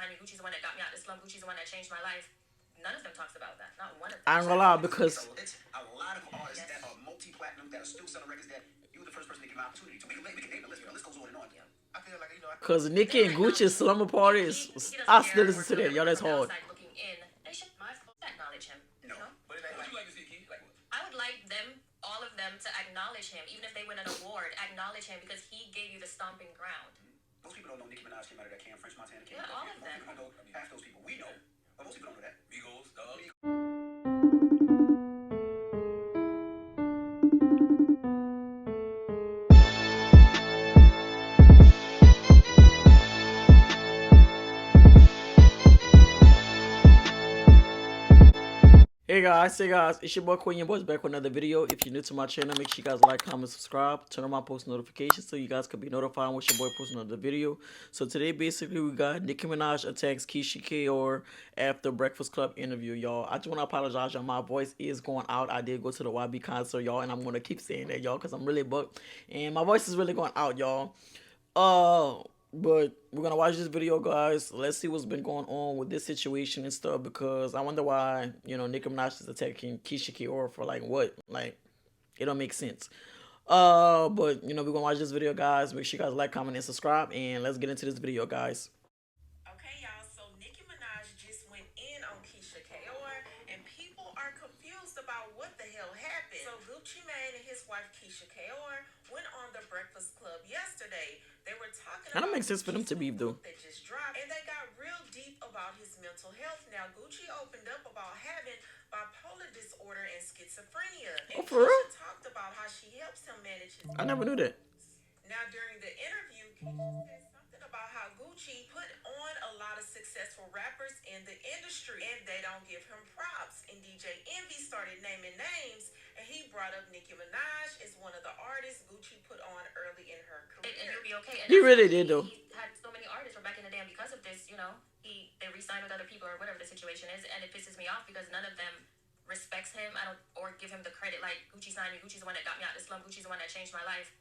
signed me. Gucci's the one that got me out of the slum. Gucci's the one that changed my life. None of them talks about that. Not one of them. I ain't gonna lie, because it's a lot of artists that are multi-platinum that are still selling records that you were the first person to give an opportunity to. We can name the list. The list goes on and on. Yeah. I feel like, cause Nicki and Gucci's slumber party is, I still listen to that. Y'all, that's hard. Looking in, they should acknowledge him. No. What would you like to see, Key? Like what? I would like them, all of them, to acknowledge him, even if they win an award. Acknowledge him because he gave you the stomping ground. Most people don't know Nicki Minaj came out of that camp. French Montana came Yeah, out of all that of camp. them. Most people don't know half those people. We know, but most people don't know that. Migos, dog. Hey guys, it's your boy Quay, your boys back with another video. If you're new to my channel, make sure you guys like, comment, subscribe, turn on my post notifications so you guys can be notified when your boy posts another video. So today, basically, we got Nicki Minaj attacks Keyshia after Breakfast Club interview, y'all. I just want to apologize, y'all. My voice is going out. I did go to the YB concert, y'all, and I'm going to keep saying that, y'all, because I'm really booked. And my voice is really going out, y'all. But we're gonna watch this video, guys. Let's see what's been going on with this situation and stuff, because I wonder why, Nicki Minaj is attacking Keyshia for like what? Like, it don't make sense. But we're gonna watch this video, guys. Make sure you guys like, comment, and subscribe, and let's get into this video, guys. Okay, y'all, so Nicki Minaj just went in on Keyshia, and people are confused about what the hell happened. So Gucci Mane and his wife Keyshia went on the Breakfast Club yesterday. They were talking That don't about make sense for them to beef, though. That just dropped, and they got real deep about his mental health. Now, Gucci opened up about having bipolar disorder and schizophrenia. And for real? Keyshia talked about how she helps him manage his I never knew that. Now, during the interview, Keyshia said something about how Gucci put on a lot of successful rappers in the industry, and they don't give him props. And DJ Envy started naming names, and he brought up Nicki Minaj as one of the artists Gucci put on early in her career. And he'll be okay. And He really did, though. He had so many artists from back in the day, and because of this, they re-signed with other people or whatever the situation is, and it pisses me off because none of them respects him. Or give him the credit. Like, Gucci signed me. Gucci's the one that got me out of the slum. Gucci's the one that changed my life.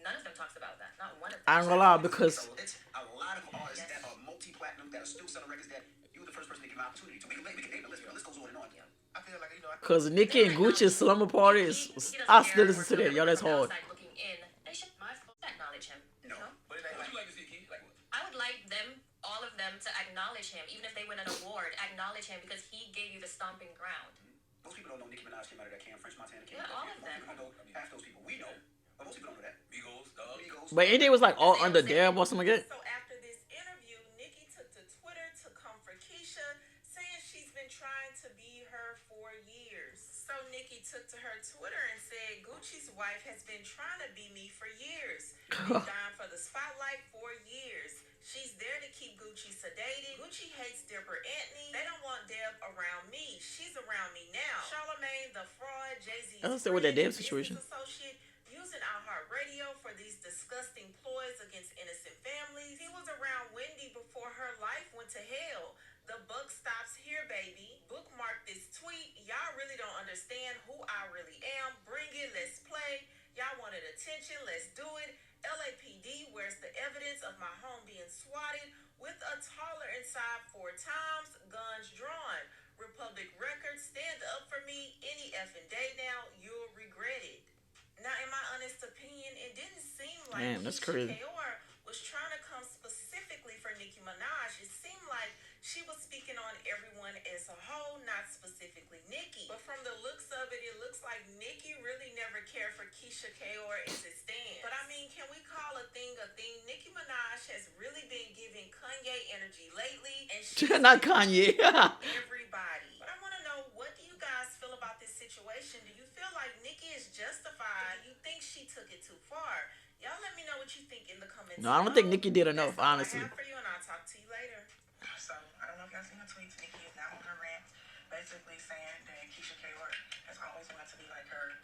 None of them talks about that. Not one of them. I ain't gonna lie, because it's a lot of artists that are multi-platinum that are still selling records that you were the first person to give an opportunity to. We can name the list. The list goes on and on. Yeah. I feel like, because Nicki and Gucci's slumber party is, I still listen to that. Y'all, that's hard. Looking in, they should acknowledge him. No. What would you like to see, Key? Like what? I would like them, all of them, to acknowledge him, even if they win an award. Acknowledge him because he gave you the stomping ground. Most people don't know Nicki Minaj came out of that camp. French Montana came Yeah, out of all that of them. camp. Most people don't know half those people. We know, but most people don't know that. Migos, dog. Migos. But anything was like all under Dab or something like that. So after this interview, Nicki took to Twitter to comfort Keyshia, saying she's been trying to be her for years. So Nicki took to her Twitter and said, Gucci's wife has been trying to be me for years. Been dying for the spotlight for years. She's there to keep Gucci sedated. Gucci hates Deborah Anthony. They don't want Deb around me. She's around me now. Charlamagne the fraud, Jay-Z's I don't say with that Deb situation. Associate, using iHeartRadio for these disgusting ploys against innocent families. He was around Wendy before her life went to hell. The buck stops here, baby. Bookmark this tweet. Y'all really don't understand who I really am. Bring it, let's play. Y'all wanted attention, let's do it. LAPD, where's the evidence of my home being swatted with a taller inside 4 times, guns drawn. Republic Records, stand up for me any effing day now, you'll regret it. Now, in my honest opinion, it didn't seem like That's crazy. Keyshia was trying to come specifically for Nicki Minaj. It seemed like she was speaking on everyone as a whole, not specifically Nicki. But from the looks of it, it looks like Nicki really never cared for Keyshia as it stands. But I mean, can we call a thing a thing? Nicki Minaj has really been giving Kanye energy lately, and she's Not Kanye. everybody. But I want to know, what do you guys feel about this situation? Do you feel like Nicki is justified? Do you think she took it too far? Y'all let me know what you think in the comments. No, I don't think Nicki did enough, honestly. I have for you, and I'll talk to you later. So, I don't know if y'all seen her tweets. Nicki is now on her rant, basically saying that Keyshia has always wanted to be like her.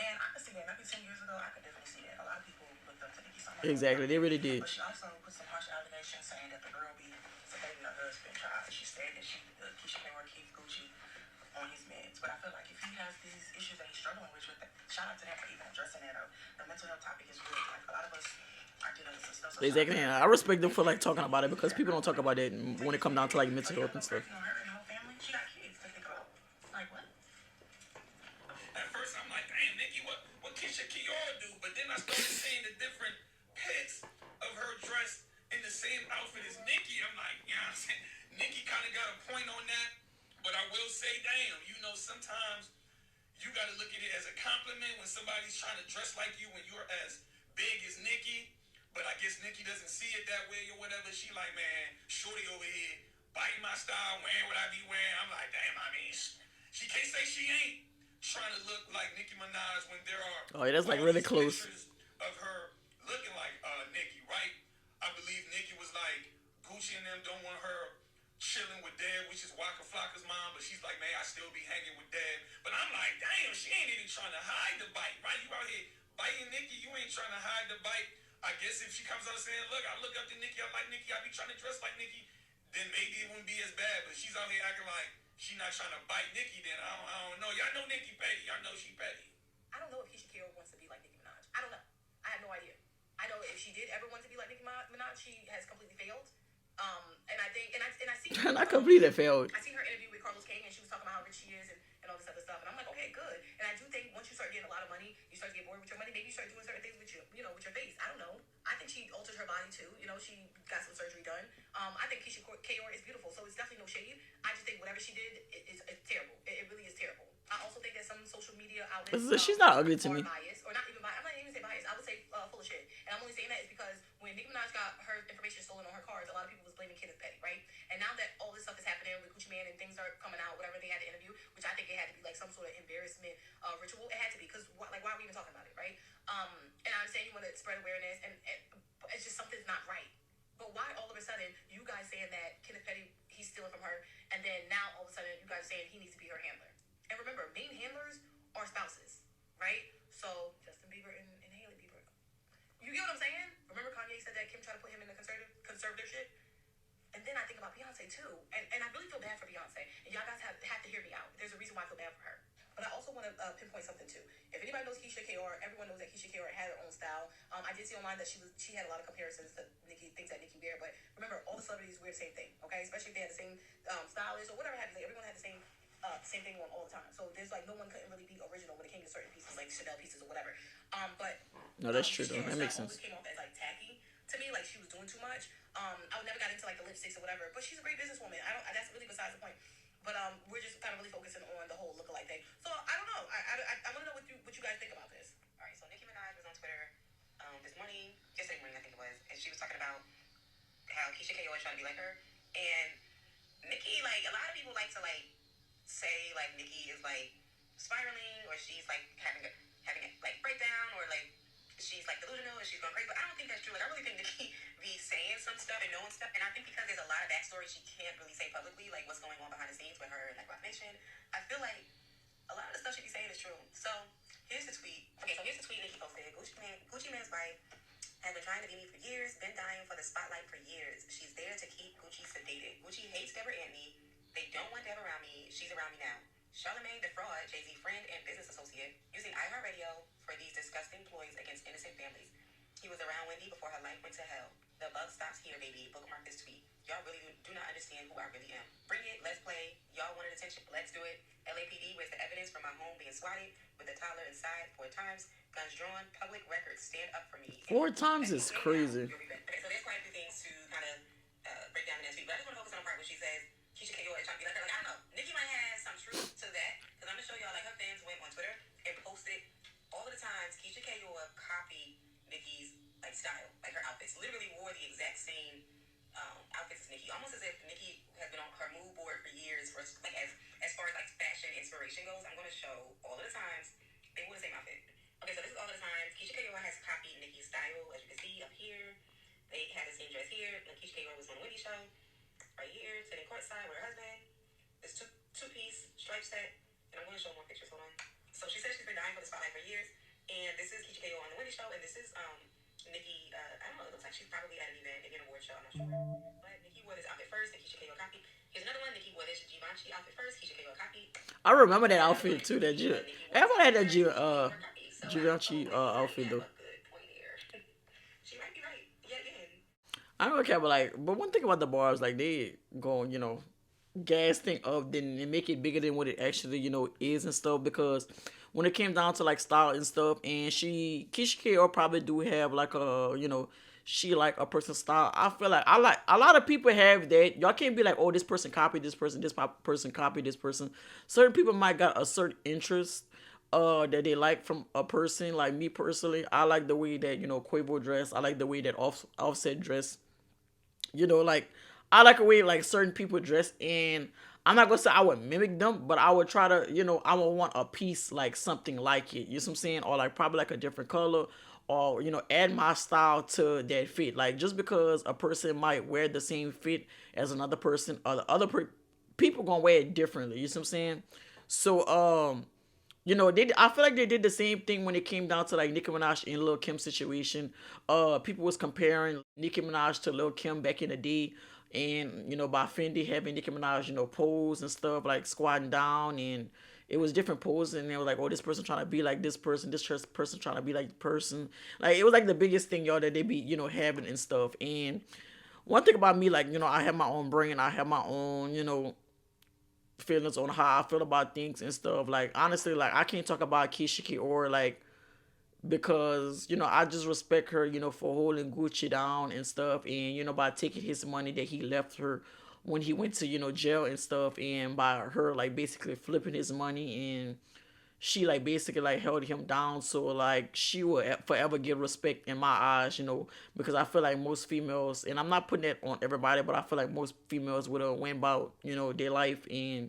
And I can see that. Maybe 10 years ago, I could definitely see that. A lot of people looked up to Nicki so much. Exactly, they really did. But she also put some harsh allegations saying that the girl be sedating her husband. She said that Keyshia keeps Gucci on his meds. But I feel like if he has these issues that he's struggling with that, shout out to them for even addressing that. The mental health topic is real. Like, a lot of us are dealing with some stuff. So Exactly. And I respect them for like talking about it because people don't talk about it when it comes down to like mental health and stuff. You know, her and her whole family, she got kids to think about. Like what? At first, I'm like, damn, Nicki, what Keyshia Key do? But then I started seeing the different pics of her dressed in the same outfit as Nicki. I'm like, you know what I'm saying? Nicki kind of got a point on that. But I will say, damn, you know, sometimes you got to look at it as a compliment when somebody's trying to dress like you when you're as big as Nicki. But I guess Nicki doesn't see it that way or whatever. She like, man, shorty over here biting my style, wearing what I be wearing. I'm like, damn, I mean, she can't say she ain't trying to look like Nicki Minaj when there are Oh, yeah, that's like really close. pictures of her looking like Nicki, right? I believe Nicki was like, Gucci and them don't want her chilling with Dad, which is Waka Flocka's mom, but she's like, man, I still be hanging with Dad. But I'm like, damn, she ain't even trying to hide the bite, right? You out here biting Nicki, you ain't trying to hide the bite. I guess if she comes out saying, look, I look up to Nicki, I like Nicki, I be trying to dress like Nicki, then maybe it wouldn't be as bad. But she's out here acting like she not trying to bite Nicki, then I don't know. Y'all know Nicki petty. Y'all know she petty. I don't know if Keyshia Kay wants to be like Nicki Minaj. I don't know. I have no idea. I know if she did ever want to be like Nicki Minaj, she has completely failed. And I think, and I see. Not completely failed. I seen her interview with Carlos King, and she was talking about how rich she is and all this other stuff. And I'm like, okay, good. And I do think once you start getting a lot of money, you start to get bored with your money. Maybe you start doing certain things with with your face. I don't know. I think she altered her body too. You know, she got some surgery done. I think Keyshia Kay is beautiful, so it's definitely no shade. I just think whatever she did is terrible. It really is terrible. I also think that some social media outlets She's not ugly to me. biased, or not even biased. I'm not even say biased. I would say full of shit. And I'm only saying that is because when Nicki Minaj got her information stolen on her cards, a lot of people was blaming Kenneth Petty, right? And now that all this stuff is happening with Gucci Mane and things are coming out, whatever, they had the interview, which I think it had to be like some sort of embarrassment ritual. It had to be because why are we even talking about it, right? And I understand you want to spread awareness, and it's just something's not right. But why all of a sudden you guys saying that Kenneth Petty, he's stealing from her, and then now all of a sudden you guys are saying he needs to be her handler? And remember, main handlers are spouses, right? So Justin Bieber and Hailey Bieber. You get what I'm saying? Remember Kanye said that Kim tried to put him in the conservatorship? And then I think about Beyonce too. And I really feel bad for Beyonce. And y'all guys have to hear me out. There's a reason why I feel bad for her. But I also want to pinpoint something too. If anybody knows Keyshia Kay, everyone knows that Keyshia Kay had her own style. I did see online that she had a lot of comparisons to Nicki, things that Nicki wear. But remember, all the celebrities wear the same thing, okay? Especially if they had the same stylist or whatever. Everyone had the same thing on all the time. So there's like no one couldn't really be original when it came to certain pieces, like Chanel pieces or whatever. But No, that's true though. That makes sense. Came off as like tacky to me, like she was doing too much. I would never got into like the lipsticks or whatever. But she's a great businesswoman. That's really besides the point. But we're just kind of really focusing on the whole lookalike thing. So I don't know. I want to know what you guys think about this. All right, so Nicki Minaj was on Twitter this morning, yesterday morning I think it was, and she was talking about how Keyshia Kay is trying to be like her. And Nicki, like, a lot of people like to like say like Nicki is like spiraling, or she's like having like breakdown, or like she's like delusional and she's going crazy. But I don't think that's true. Like, I really think Nicki be saying some stuff and knowing stuff, and I think because there's a lot of backstory she can't really say publicly, like what's going on behind the scenes with her and like Roc Nation. I feel like a lot of the stuff she be saying is true. So here's the tweet. Okay, so here's the tweet Nicki posted. Gucci Mane's wife has been trying to be me for years, been dying for the spotlight for years. She's there to keep Gucci sedated. Gucci hates Deborah Anthony. They don't want Deborah around me. She's around me now. Charlamagne the fraud, Jay-Z friend and business associate, using iHeartRadio for these disgusting ploys against innocent families. He was around Wendy before her life went to hell. The bug stops here, baby. Bookmark this tweet. Y'all really do not understand who I really am. Bring it. Let's play. Y'all wanted attention. Let's do it. LAPD, where's the evidence from my home being swatted with a toddler inside 4 times? Guns drawn. Public records. Stand up for me. 4 times is crazy. Okay, so there's quite a few things to kind of break down in that tweet. But I just want to focus on the part where she says Keyshia Kay is trying to be like her. Like, I don't know. Nicki might have some truth to that, because I'm going to show y'all, like, her fans went on Twitter and posted all of the times Keyshia Kay copied Nicki's like style, like her outfits. Literally wore the exact same outfits as Nicki, almost as if Nicki has been on her mood board for years. For like as far as like fashion inspiration goes, I'm going to show all of the times they wore the same outfit. Okay, so this is all of the times Keyshia Kay has copied Nicki's style, as you can see up here. They had the same dress here. When Keyshia Kay was on the Wendy show, right here, sitting courtside with her husband. This two-piece striped set, and I'm going to show more pictures. Hold on. So she says she's been dying for the spotlight for years, and this is Keyshia Kay on the Wendy show, and this is Nicki. I don't know. It looks like she's probably at an event, maybe an award show. I'm not sure. But Nicki wore this outfit first, and Keyshia Kay copied. Here's another one. Nicki wore this Givenchy outfit first. Keyshia Kay copied. I remember that outfit too. Everyone had that Givenchy outfit though. Good point here. She might be right. Yeah, again, I don't care, but like, but one thing about the bars, like they go, gas thing up, then they make it bigger than what it actually, is and stuff. Because when it came down to like style and stuff, and Keyshia Ka'oir probably do have like a, she like a person's style. I feel like I like a lot of people have that. Y'all can't be like, oh, this person copied this person, person copied this person. Certain people might got a certain interest that they like from a person. Like me personally, I like the way that Quavo dress. I like the way that Offset dress. Like I like the way like certain people dress, and I'm not gonna say I would mimic them, but I would try to, I would want a piece like something like it. You know what I'm saying? Or like probably like a different color, or add my style to that fit. Like just because a person might wear the same fit as another person, or the other people gonna wear it differently. You know what I'm saying? So I feel like they did the same thing when it came down to like Nicki Minaj and Lil Kim situation. People was comparing Nicki Minaj to Lil Kim back in the day, and by Fendi having Nicki Minaj pose and stuff, like squatting down, and it was different poses, and they were like, oh, this person trying to be like this person trying to be like the person. Like it was like the biggest thing, y'all, that they be having and stuff. And one thing about me, like I have my own brain, I have my own feelings on how I feel about things and stuff. Like honestly, like I can't talk about Keyshia Ka'oir like, because I just respect her for holding Gucci down and stuff, and by taking his money that he left her when he went to jail and stuff, and by her like basically flipping his money, and she like basically like held him down. So like she will forever get respect in my eyes, because I feel like most females, and I'm not putting that on everybody, but I feel like most females would have went about their life, and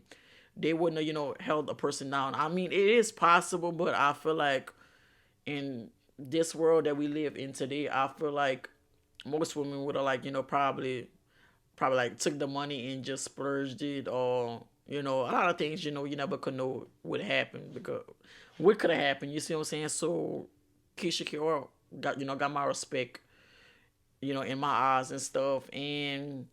they wouldn't have held a person down. I mean, it is possible, but I feel like in this world that we live in today, I feel like most women would have like probably like took the money and just splurged it, or a lot of things you never could know would happen, because what could have happened, you see what I'm saying? So Keyshia Ka'oir got my respect in my eyes and stuff. And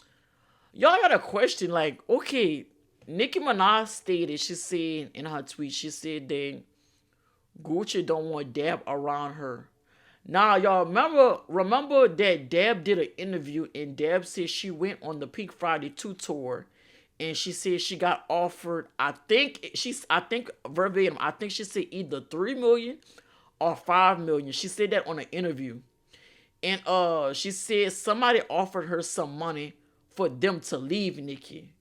y'all got a question, like, okay, Nicki Minaj stated, she said in her tweet, she said that Gucci don't want Dab around her. Now, y'all remember that Dab did an interview, and Dab said she went on the Peak Friday 2 tour, and she said she got offered, I think verbatim, I think she said either 3 million or 5 million. She said that on an interview. And she said somebody offered her some money for them to leave Nicki.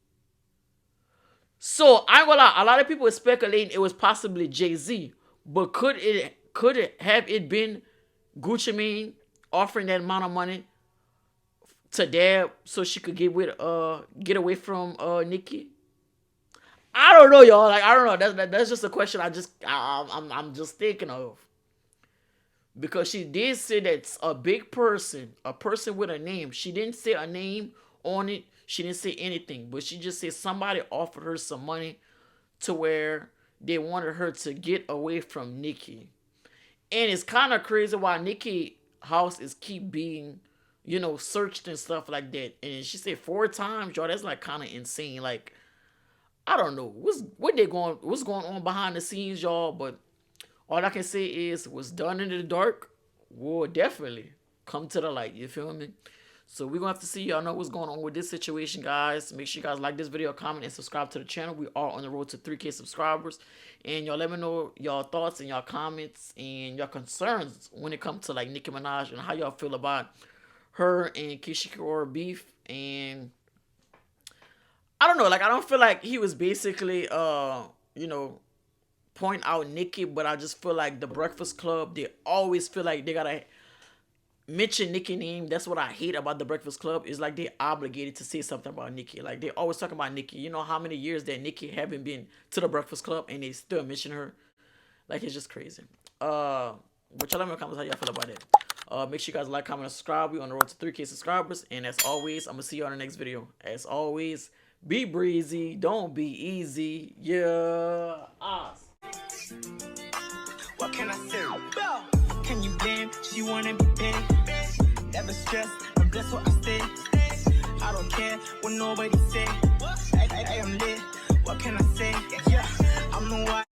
So I ain't gonna lie, a lot of people are speculating it was possibly Jay-Z, but could it have been Gucci Mane offering that amount of money to Dab so she could get away from Nicki? I don't know, y'all. Like I don't know. That's just a question I'm just thinking of. Because she did say that's a big person, a person with a name. She didn't say a name on it. She didn't say anything, but she just said somebody offered her some money to where they wanted her to get away from Nicki. And it's kind of crazy why Nicki house is keep being, searched and stuff like that. And she said 4 times, y'all. That's like kind of insane. Like, I don't know what's going on behind the scenes, y'all. But all I can say is what's done in the dark will definitely come to the light. You feel me? So we're going to have to see. Y'all know what's going on with this situation, guys. Make sure you guys like this video, comment, and subscribe to the channel. We are on the road to 3K subscribers. And y'all let me know y'all thoughts and y'all comments and your concerns when it comes to like Nicki Minaj and how y'all feel about her and Keyshia Ka'oir beef. And I don't know. Like, I don't feel like he was basically, point out Nicki, but I just feel like the Breakfast Club, they always feel like they got to mention Nicki name. That's what I hate about the Breakfast Club, is like they obligated to say something about Nicki. Like they always talk about Nicki. You know how many years that Nicki haven't been to the Breakfast Club and they still mention her? Like, it's just crazy. But y'all let me know in the comments how y'all feel about it. Make sure you guys like, comment, and subscribe. We on the road to 3K subscribers. And as always, I'm gonna see you on the next video. As always, be breezy, don't be easy. Yeah. What can I say? Can you blame? She wanna be paid. Never stress, but that's what I say. I don't care what nobody say. I am lit. What can I say? Yeah, I'm the one.